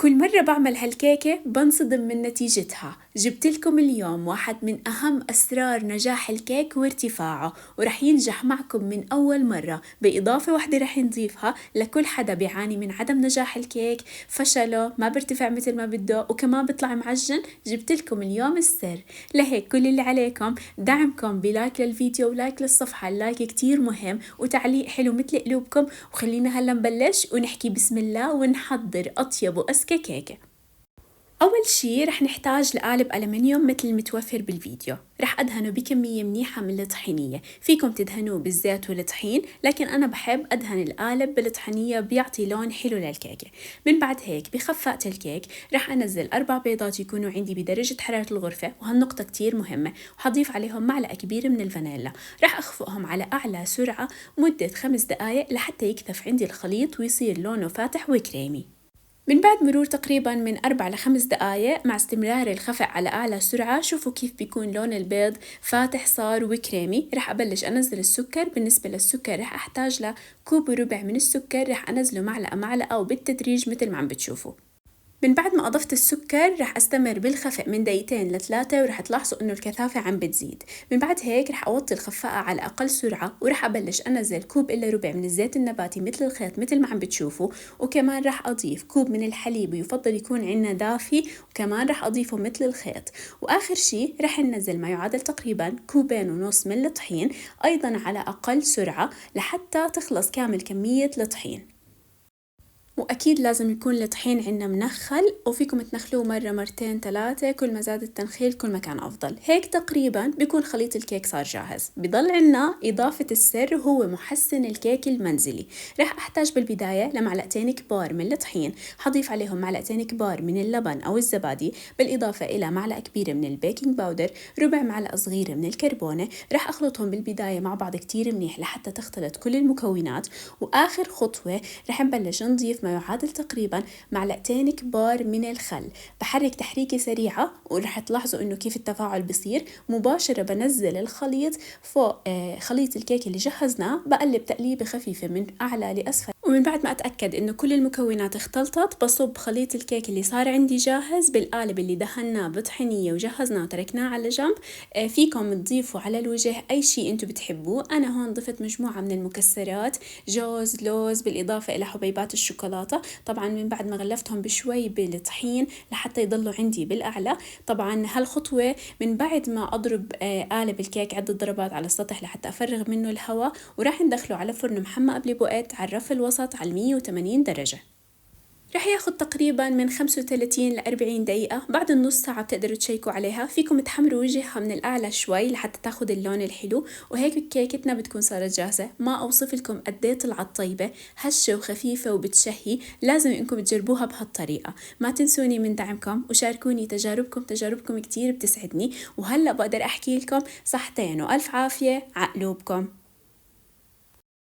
كل مرة بعمل هالكيكة بنصدم من نتيجتها. جبت لكم اليوم واحد من أهم أسرار نجاح الكيك وارتفاعه، ورح ينجح معكم من أول مرة. بإضافة واحدة رح نضيفها لكل حدا بيعاني من عدم نجاح الكيك، فشله ما برتفع مثل ما بده وكمان بيطلع معجن. جبت لكم اليوم السر. لهيك كل اللي عليكم دعمكم بلايك للفيديو ولايك للصفحة. اللايك كتير مهم وتعليق حلو مثل قلوبكم. وخلينا هلا نبلش ونحكي بسم الله ونحضر أطيب وأذكى كيكة. أول شي رح نحتاج لقالب ألمنيوم مثل المتوفر بالفيديو. رح أدهنه بكمية منيحة من الطحينية. فيكم تدهنوه بالزيت والطحين، لكن أنا بحب أدهن القالب بالطحينية، بيعطي لون حلو للكيكة. من بعد هيك بخفقة الكيك رح أنزل 4 بيضات يكونوا عندي بدرجة حرارة الغرفة، وهالنقطة كتير مهمة. وحضيف عليهم معلقة كبيرة من الفانيلا. رح أخفقهم على أعلى سرعة مدة 5 دقايق لحتى يكثف عندي الخليط ويصير لونه فاتح وكريمي. من بعد مرور تقريبا من 4 ل 5 دقايق مع استمرار الخفق على أعلى سرعة، شوفوا كيف بيكون لون البيض فاتح صار وكريمي. رح أبلش أنزل السكر. بالنسبة للسكر رح أحتاج لكوب وربع من السكر، رح أنزله معلقة معلقة وبالتدريج مثل ما عم بتشوفوا. من بعد ما أضفت السكر رح أستمر بالخفق من 2 ل3، ورح تلاحظوا إنه الكثافة عم بتزيد. من بعد هيك رح أوطي الخفاقة على أقل سرعة، ورح أبلش أنزل كوب إلا ربع من الزيت النباتي مثل الخيط مثل ما عم بتشوفوا. وكمان رح أضيف كوب من الحليب، ويفضل يكون عنا دافي، وكمان رح أضيفه مثل الخيط. وآخر شي رح ننزل ما يعادل تقريبا 2.5 كوب من الطحين، أيضا على أقل سرعة لحتى تخلص كامل كمية الطحين. وأكيد لازم يكون الطحين عنا منخل، وفيكم تنخلوه مرة مرتين 3، كل ما زاد التنخيل كل ما كان أفضل. هيك تقريبا بيكون خليط الكيك صار جاهز. بضل عنا إضافة السر، هو محسن الكيك المنزلي. رح أحتاج بالبداية لمعلقتين كبار من الطحين، حضيف عليهم معلقتين كبار من اللبن أو الزبادي، بالإضافة إلى معلقة كبيرة من البيكنج باودر، ربع معلقة صغيرة من الكربونة. رح أخلطهم بالبداية مع بعض كتير منيح لحتى تختلط كل المكونات. وآخر خطوة رح نبلش نضيف ما يعادل تقريبا معلقتين كبار من الخل. بحرك تحريكة سريعة ورح تلاحظوا انه كيف التفاعل بصير. مباشرة بنزل الخليط فوق خليط الكيك اللي جهزناه، بقلب تقليبة خفيفة من اعلى لاسفل. ومن بعد ما اتأكد انه كل المكونات اختلطت، بصب خليط الكيك اللي صار عندي جاهز بالقالب اللي دهناه بطحينية وجهزناه وتركناه على جنب. فيكم تضيفوا على الوجه اي شيء انتم بتحبوه. انا هون ضفت مجموعة من المكسرات، جوز، لوز، بالإضافة إلى حبيبات الشوكولاتة. طبعا من بعد ما غلفتهم بشوي بالطحين لحتى يضلوا عندي بالأعلى. طبعا هالخطوة من بعد ما أضرب قالب الكيك عدة ضربات على السطح لحتى أفرغ منه الهواء، وراح ندخله على فرن محمى قبل بوقت على الرف الوسط على 180 درجة. رح ياخد تقريبا من 35 ل 40 دقيقة. بعد النص ساعة بتقدروا تشيكوا عليها. فيكم تحمروا وجهها من الأعلى شوي لحتى تاخد اللون الحلو. وهيك كيكتنا بتكون صارت جاهزة. ما أوصف لكم قديه طلعت طيبة، هشة وخفيفة وبتشهي. لازم إنكم تجربوها بهالطريقة. ما تنسوني من دعمكم وشاركوني تجاربكم كتير بتسعدني. وهلأ بقدر أحكي لكم صحتين وألف عافية عقلوبكم.